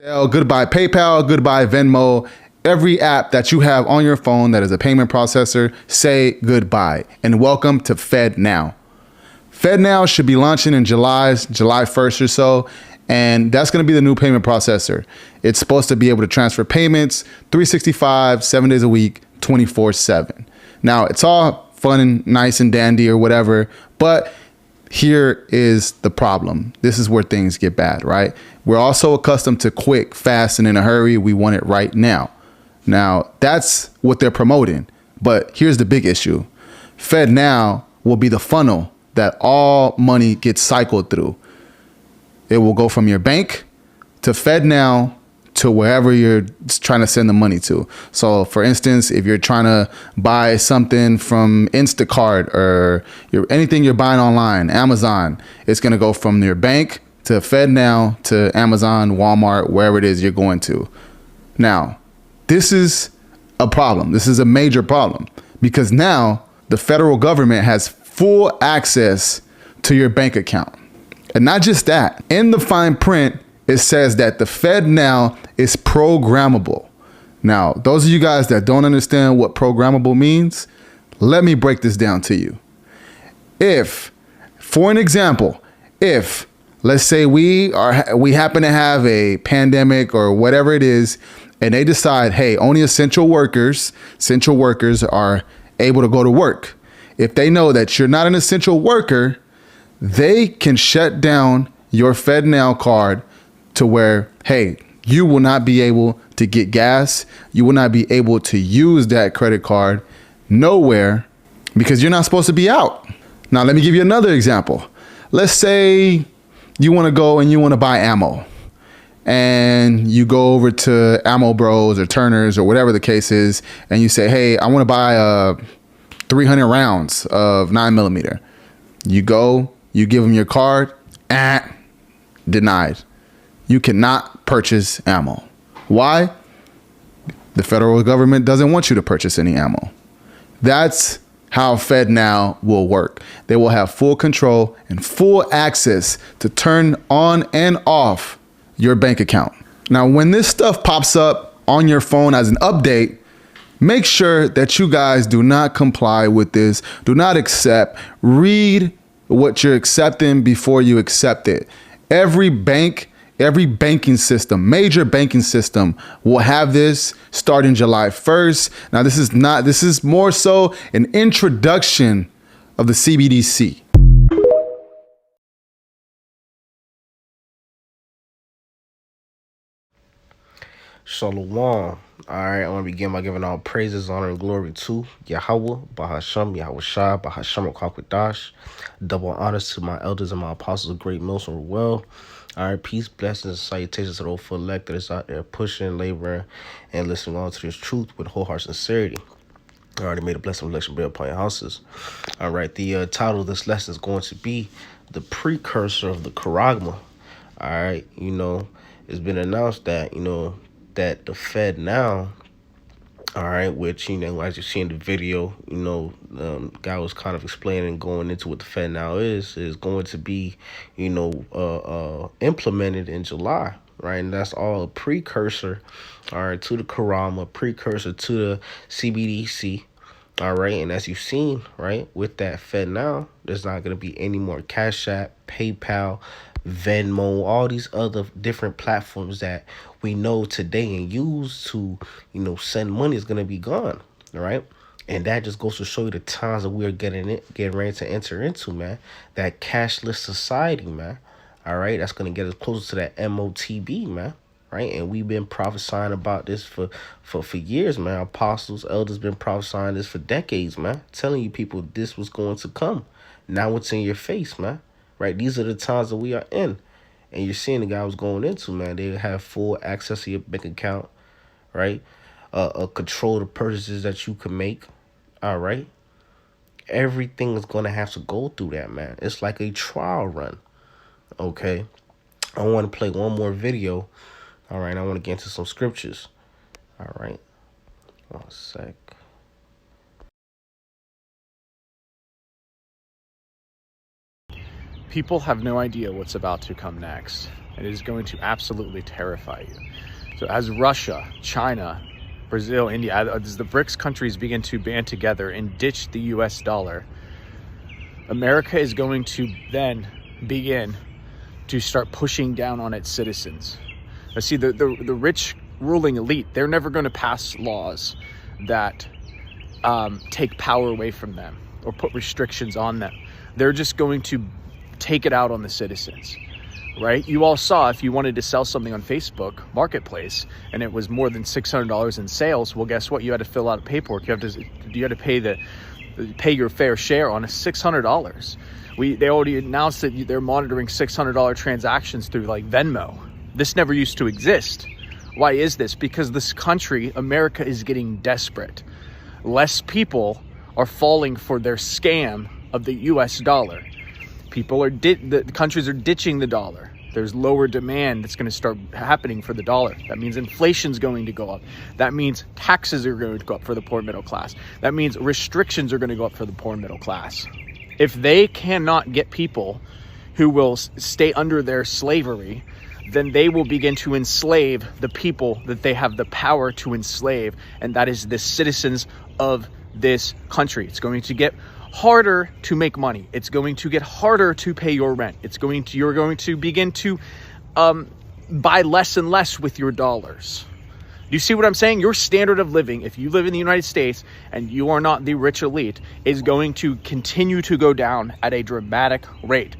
Goodbye PayPal, goodbye Venmo. Every app that you have on your phone that is a payment processor, say goodbye and welcome to FedNow. FedNow should be launching in July 1st or so, and that's going to be the new payment processor. It's supposed to be able to transfer payments 365, 7 days a week, 24/7. Now, it's all fun and nice and dandy or whatever, but here is the problem. This is where things get bad, right? We're also accustomed to quick, fast, and in a hurry. We want it right now. Now, that's what they're promoting. But here's the big issue. FedNow will be the funnel that all money gets cycled through. It will go from your bank to FedNow to wherever you're trying to send the money to. So for instance, if you're trying to buy something from Instacart or anything you're buying online, Amazon, it's going to go from your bank to FedNow to Amazon, Walmart, wherever it is you're going to. Now, this is a problem. This is a major problem because now the federal government has full access to your bank account. And not just that, in the fine print, it says that the FedNow is programmable. Now, those of you guys that don't understand what programmable means, let me break this down to you. If, for an example, if let's say we happen to have a pandemic or whatever it is, and they decide, hey, only essential workers are able to go to work. If they know that you're not an essential worker, they can shut down your FedNow card to where, hey, you will not be able to get gas. You will not be able to use that credit card nowhere because you're not supposed to be out. Now, let me give you another example. Let's say you want to go and you want to buy ammo and you go over to Ammo Bros or Turner's or whatever the case is. And you say, hey, I want to buy 300 rounds of 9mm. You go, you give them your card, denied. You cannot purchase ammo. Why? The federal government doesn't want you to purchase any ammo. That's how FedNow will work. They will have full control and full access to turn on and off your bank account. Now, when this stuff pops up on your phone as an update, make sure that you guys do not comply with this. Do not accept. Read what you're accepting before you accept it. Every banking system, major banking system will have this starting July 1st. Now, this is more so an introduction of the CBDC. Shalom. All right, I want to begin by giving all praises, honor, and glory to Yahweh, Bahasham, Yahweh Shah, Bahasham, Kwakwadash. Double honors to my elders and my apostles of great Milson well. All right, peace, blessings, and salutations to the full elect that is out there pushing, laboring, and listening on to this truth with whole heart sincerity. I already made a blessing election be upon your houses. All right, the title of this lesson is going to be the precursor of the Charagmah. All right, it's been announced that, that the FedNow, all right, which, as you see in the video, guy was kind of explaining, going into what the FedNow is going to be, implemented in July, right? And that's all a precursor, all right, to the Charagmah, precursor to the CBDC, all right? And as you've seen, right, with that FedNow, there's not going to be any more Cash App, PayPal, Venmo, all these other different platforms that we know today and use to, send money is going to be gone. All right. And that just goes to show you the times that we are getting ready to enter into, man. That cashless society, man. All right. That's going to get us closer to that MOTB, man. Right. And we've been prophesying about this for years, man. Apostles, elders been prophesying this for decades, man. Telling you people this was going to come. Now it's in your face, man. Right, these are the times that we are in, and you're seeing the guy was going into, man. They have full access to your bank account, right? Control the purchases that you can make. All right, everything is gonna have to go through that, man. It's like a trial run. Okay, I want to play one more video. All right, I want to get into some scriptures. All right, 1 sec. People have no idea what's about to come next. and it is going to absolutely terrify you. So as Russia, China, Brazil, India, as the BRICS countries begin to band together and ditch the US dollar, America is going to then begin to start pushing down on its citizens. Now see, the rich ruling elite, they're never going to pass laws that take power away from them or put restrictions on them. They're just going to take it out on the citizens, right? You all saw, if you wanted to sell something on Facebook Marketplace and it was more than $600 in sales, well, guess what? You had to fill out paperwork. You had to pay your fair share on a $600. They already announced that they're monitoring $600 transactions through like Venmo. This never used to exist. Why is this? Because this country, America, is getting desperate. Less people are falling for their scam of the US dollar. The countries are ditching the dollar. There's lower demand that's going to start happening for the dollar. That means inflation's going to go up. That means taxes are going to go up for the poor middle class. That means restrictions are going to go up for the poor middle class. If they cannot get people who will stay under their slavery, then they will begin to enslave the people that they have the power to enslave, and that is the citizens of this country. It's going to get harder to make money. It's going to get harder to pay your rent. You're going to begin to buy less and less with your dollars. Do you see what I'm saying? Your standard of living, if you live in the United States and you are not the rich elite, is going to continue to go down at a dramatic rate.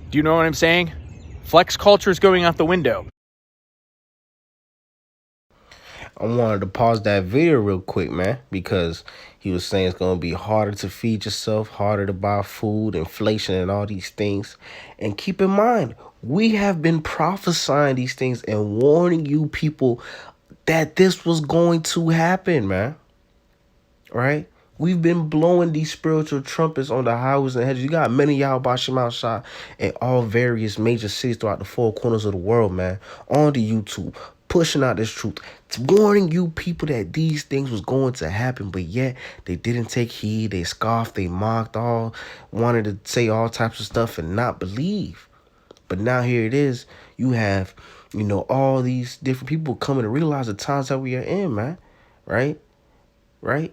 Do you know what I'm saying? Flex culture is going out the window. I wanted to pause that video real quick, man, because he was saying it's going to be harder to feed yourself, harder to buy food, inflation, and all these things. And keep in mind, we have been prophesying these things and warning you people that this was going to happen, man. Right? We've been blowing these spiritual trumpets on the highways and hedges. You got many y'all bashing out shot in all various major cities throughout the four corners of the world, man, on the YouTube, pushing out this truth. It's warning you people that these things was going to happen, but yet they didn't take heed. They scoffed, they mocked, wanted to say all types of stuff and not believe. But now here it is. You have, all these different people coming to realize the times that we are in, man. Right?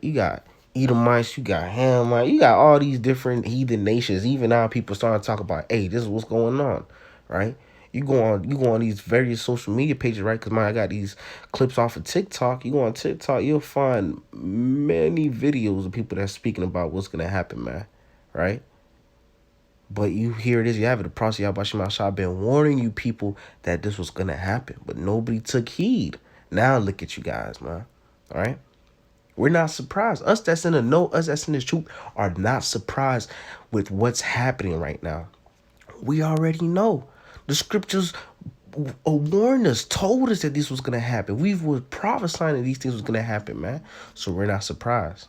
You got Edomites, you got Hamites, you got all these different heathen nations. Even now people starting to talk about, hey, this is what's going on, right? You go on these various social media pages, right? Because I got these clips off of TikTok. You go on TikTok, you'll find many videos of people that's speaking about what's going to happen, man, right? But here it is, you have it. The prophet Yahweh Shah been warning you people that this was going to happen, but nobody took heed. Now look at you guys, man, all right? We're not surprised. Us that's in the know, us that's in the truth are not surprised with what's happening right now. We already know. The scriptures warned us, told us that this was going to happen. We were prophesying that these things was going to happen, man. So we're not surprised.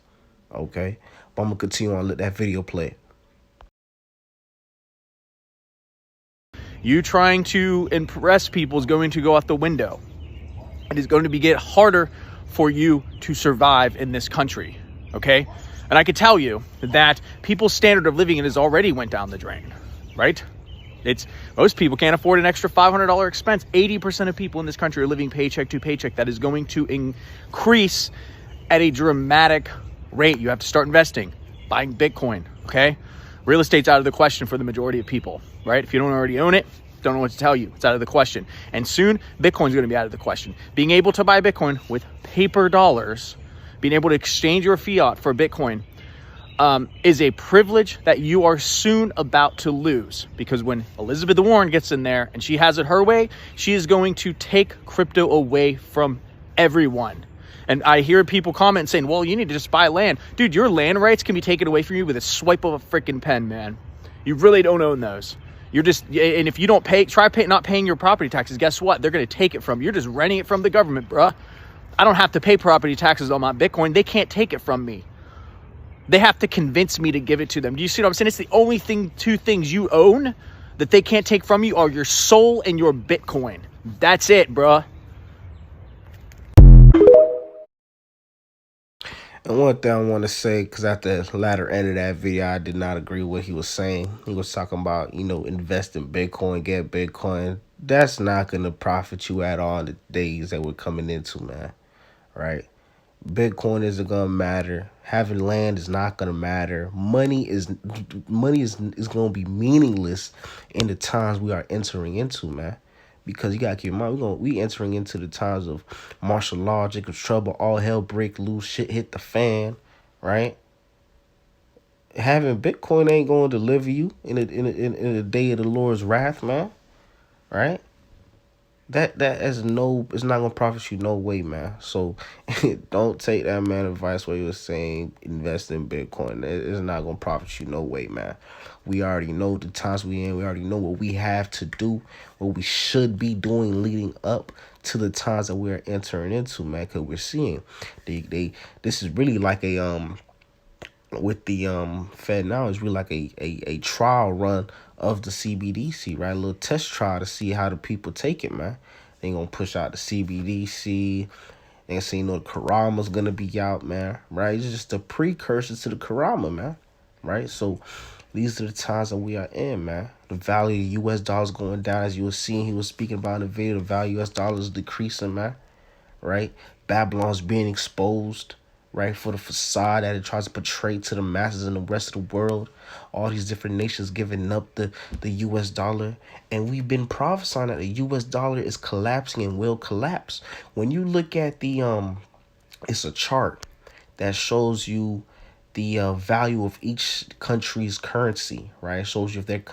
Okay? But I'm going to continue on and let that video play. You trying to impress people is going to go out the window. It is going to get harder for you to survive in this country, okay? And I could tell you that people's standard of living has already went down the drain, right? Most people can't afford an extra $500 expense. 80% of people in this country are living paycheck to paycheck. That is going to increase at a dramatic rate. You have to start investing, buying Bitcoin, okay? Real estate's out of the question for the majority of people, right? If you don't already own it, don't know what to tell you. It's out of the question. And soon, Bitcoin's going to be out of the question. Being able to buy Bitcoin with paper dollars, being able to exchange your fiat for Bitcoin, is a privilege that you are soon about to lose. Because when Elizabeth Warren gets in there and she has it her way, she is going to take crypto away from everyone. And I hear people comment saying, well, you need to just buy land. Dude, your land rights can be taken away from you with a swipe of a freaking pen, man. You really don't own those. And if you don't not paying your property taxes, guess what? They're going to take it from you. You're just renting it from the government, bruh. I don't have to pay property taxes on my Bitcoin. They can't take it from me. They have to convince me to give it to them. Do you see what I'm saying? It's the only two things you own that they can't take from you are your soul and your Bitcoin. That's it, bruh. And one thing I want to say, because at the latter end of that video, I did not agree with what he was saying. He was talking about, invest in Bitcoin, get Bitcoin. That's not going to profit you at all in the days that we're coming into, man. Right? Bitcoin isn't gonna matter. Having land is not gonna matter. Money is gonna be meaningless in the times we are entering into, man. Because you gotta keep in mind, we entering into the times of martial law, Jacob trouble, all hell break loose, shit hit the fan, right? Having Bitcoin ain't gonna deliver you in the day of the Lord's wrath, man. Right? That is it's not gonna profit you no way, man. So don't take that man advice where he was saying invest in Bitcoin. It's not gonna profit you no way, man. We already know the times we in. We already know what we have to do, what we should be doing leading up to the times that we are entering into, man. Cause we're seeing this is really like a with the Fed now is really like a trial run of the CBDC, right? A little test trial to see how the people take it, man. They gonna push out the CBDC. They gonna say, the Charagmah's gonna be out, man. Right? It's just a precursor to the Charagmah, man. Right? So these are the times that we are in, man. The value of the US dollar is going down, as you were seeing. He was speaking about in the video. The value of US dollar is decreasing, man. Right? Babylon's being exposed, right, for the facade that it tries to portray to the masses and the rest of the world. All these different nations giving up the US dollar. And we've been prophesying that the US dollar is collapsing and will collapse. When you look at it's a chart that shows you the value of each country's currency, right? It shows you if that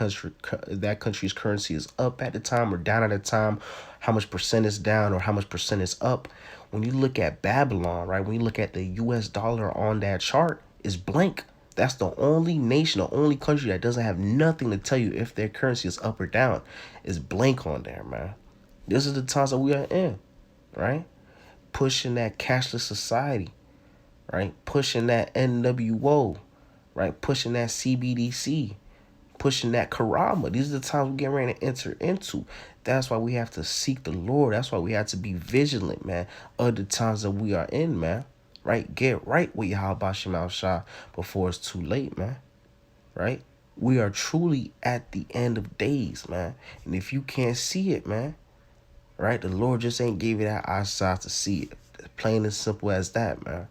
country's currency is up at the time or down at the time, how much percent is down or how much percent is up. When you look at Babylon, right? When you look at the US dollar on that chart, it's blank. That's the only nation, the only country that doesn't have nothing to tell you if their currency is up or down. It's blank on there, man. This is the times that we are in, right? Pushing that cashless society, right? Pushing that NWO, right? Pushing that CBDC, pushing that Charagmah. These are the times we're getting ready to enter into. That's why we have to seek the Lord. That's why we have to be vigilant, man, of the times that we are in, man. Right? Get right with Yahweh Shema Shah before it's too late, man. Right? We are truly at the end of days, man. And if you can't see it, man, right? The Lord just ain't gave you that eyesight to see it. Plain and simple as that, man.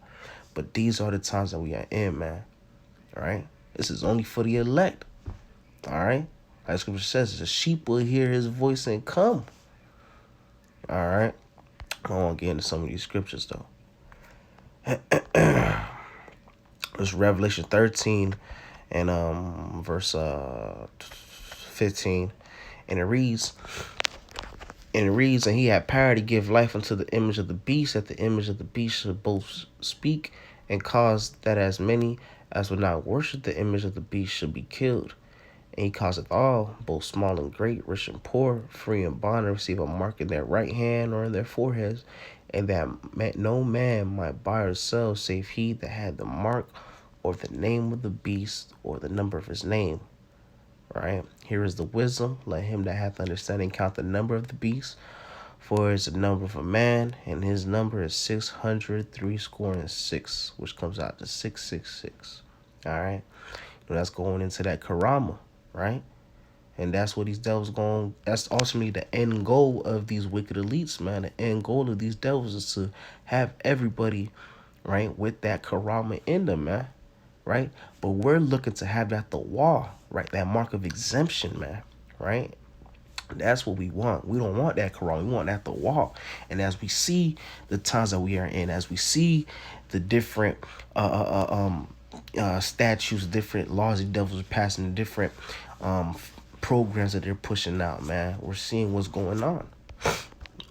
But these are the times that we are in, man. All right? This is only for the elect. All right? Like Scripture says, the sheep will hear his voice and come. All right? I want to get into some of these scriptures, though. It's Revelation 13 and verse 15. And it reads, and he had power to give life unto the image of the beast, that the image of the beast should both speak and cause that as many as would not worship the image of the beast should be killed. And he causeth all, both small and great, rich and poor, free and bond, to receive a mark in their right hand or in their foreheads, and that no man might buy or sell save he that had the mark or the name of the beast or the number of his name. Right? Here is the wisdom. Let him that hath understanding count the number of the beast, for it is the number of a man, and his number is 666, which comes out to 666. All right? That's going into that Charagmah, right? And that's what these devils that's ultimately the end goal of these wicked elites, man. The end goal of these devils is to have everybody, right, with that Charagmah in them, man. Right? But we're looking to have that the wall, right? That mark of exemption, man. Right? That's what we want. We don't want that Charagmah. We want that the wall. And as we see the times that we are in, as we see the different statutes, different laws the devils are passing, the different programs that they're pushing out, man, we're seeing what's going on.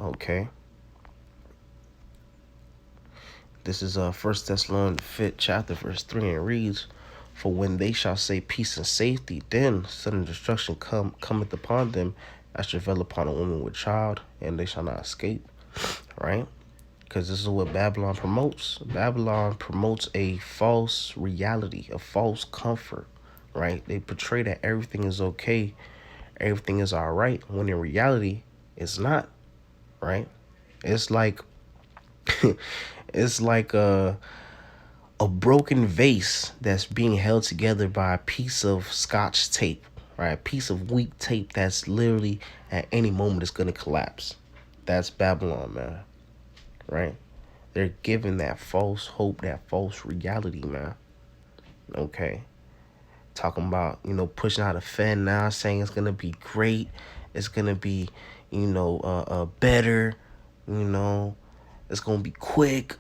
Okay. This is 1 Thessalonians 5th chapter, verse 3, and it reads, for when they shall say peace and safety, then sudden destruction cometh upon them as travail upon a woman with child, and they shall not escape. Right? Because this is what Babylon promotes. Babylon promotes a false reality, a false comfort. Right? They portray that everything is okay, everything is all right, when in reality, it's not. Right? It's like it's like a a broken vase that's being held together by a piece of scotch tape, right? A piece of weak tape that's literally at any moment is going to collapse. That's Babylon, man, right? They're giving that false hope, that false reality, man. Okay. Talking about, pushing out a Fed now, saying it's going to be great. It's going to be, better, it's going to be quick,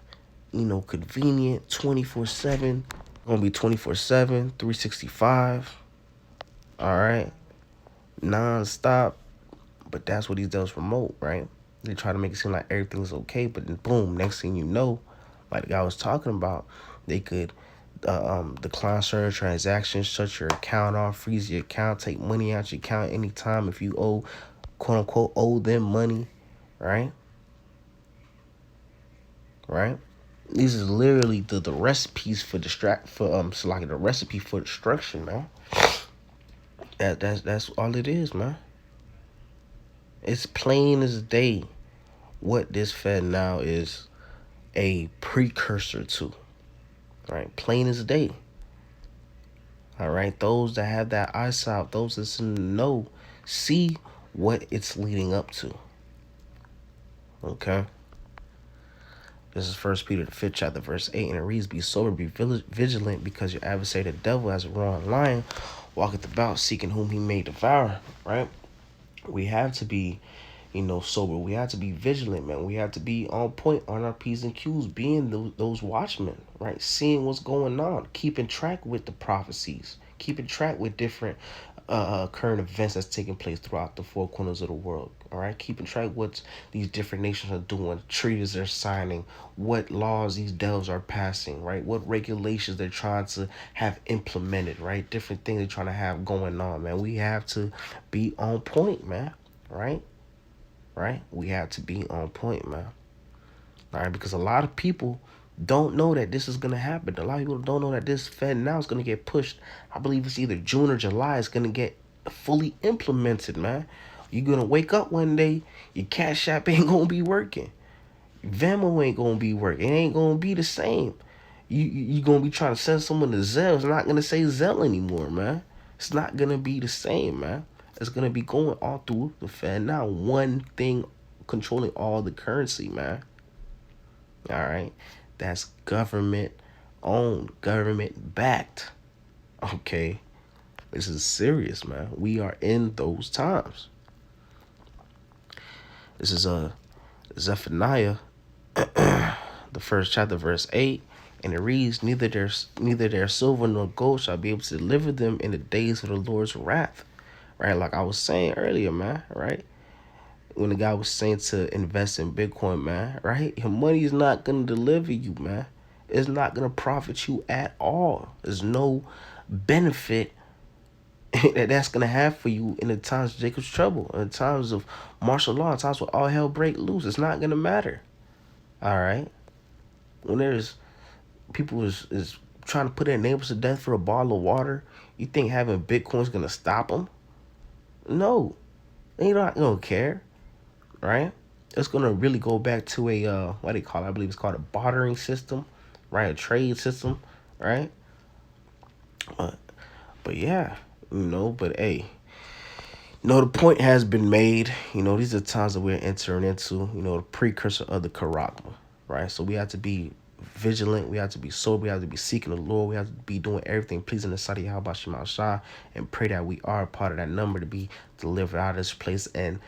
convenient, 24/7. Going to be 24/7, 365. All right. Non-stop. But that's what these devils promote, right? They try to make it seem like everything's okay, but then boom, next thing you know, like the guy was talking about, they could decline certain transactions, shut your account off, freeze your account, take money out your account anytime if you owe, quote unquote, owe them money, right? Right? These is literally the recipes for the recipe for destruction, man. That's all it is, man. It's plain as day what this Fed now is a precursor to. Right? Plain as day. All right? Those that have that eyesight, those that know, see what it's leading up to. Okay? This is 1 Peter the 5th chapter, verse 8, and it reads, "Be sober, be vigilant, because your adversary the devil, as a roaring lion, walketh about, seeking whom he may devour." Right? We have to be, sober. We have to be vigilant, man. We have to be on point on our P's and Q's, being those watchmen, right? Seeing what's going on, keeping track with the prophecies, keeping track with different current events that's taking place throughout the four corners of the world. All right, keeping track what these different nations are doing, treaties they're signing, what laws these devils are passing, right? What regulations they're trying to have implemented, right? Different things they're trying to have going on, man. We have to be on point, man. Right? We have to be on point, man. All right, because a lot of people don't know that this is going to happen. A lot of people don't know that this Fed now is going to get pushed. I believe it's either June or July. It's going to get fully implemented, man. You're going to wake up one day, your Cash App ain't going to be working. Venmo ain't going to be working. It ain't going to be the same. You going to be trying to send someone to Zelle. It's not going to say Zelle anymore, man. It's not going to be the same, man. It's going to be going all through the Fed now. One thing controlling all the currency, man. All right. That's government owned, government backed. Okay. This is serious, man. We are in those times. This is Zephaniah, the 1st chapter, verse 8. And it reads, neither their silver nor gold shall be able to deliver them in the days of the Lord's wrath. Right? Like I was saying earlier, man. Right? When the guy was saying to invest in Bitcoin, man. Right? Your money is not going to deliver you, man. It's not going to profit you at all. There's no benefit that's going to have for you in the times of Jacob's trouble, in the times of martial law, in times where all hell break loose. It's not going to matter. All right? When there's people is trying to put their neighbors to death for a bottle of water, you think having Bitcoin is going to stop them? No. They're not going to care. Right? It's going to really go back to a, what do you call it? I believe it's called a bartering system, right? A trade system, right? But yeah, but hey, the point has been made. These are times that we're entering into, the precursor of the Charagmah, right? So we have to be vigilant. We have to be sober. We have to be seeking the Lord. We have to be doing everything pleasing the sight of Yahweh Shema Shah, and pray that we are part of that number to be delivered out of this place. And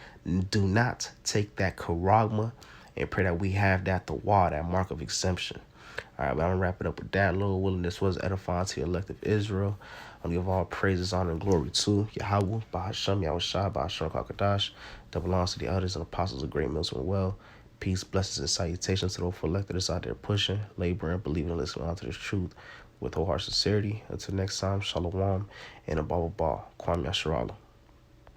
do not take that Charagmah, and pray that we have that that mark of exemption. All right, but I'm going to wrap it up with that. Lord willing, this was edifying to the elect of Israel. I'll give all praises, honor, and glory to Yahweh, Bahasham, Yahweh Shah, Bahasham, Kakadash, that belongs to the elders and apostles of great mills and well. Peace, blessings, and salutations to those elected that's out there pushing, laboring, believing, and listening onto this truth with whole heart sincerity. Until next time, Shalom, and a Baba Kwame Yasharala.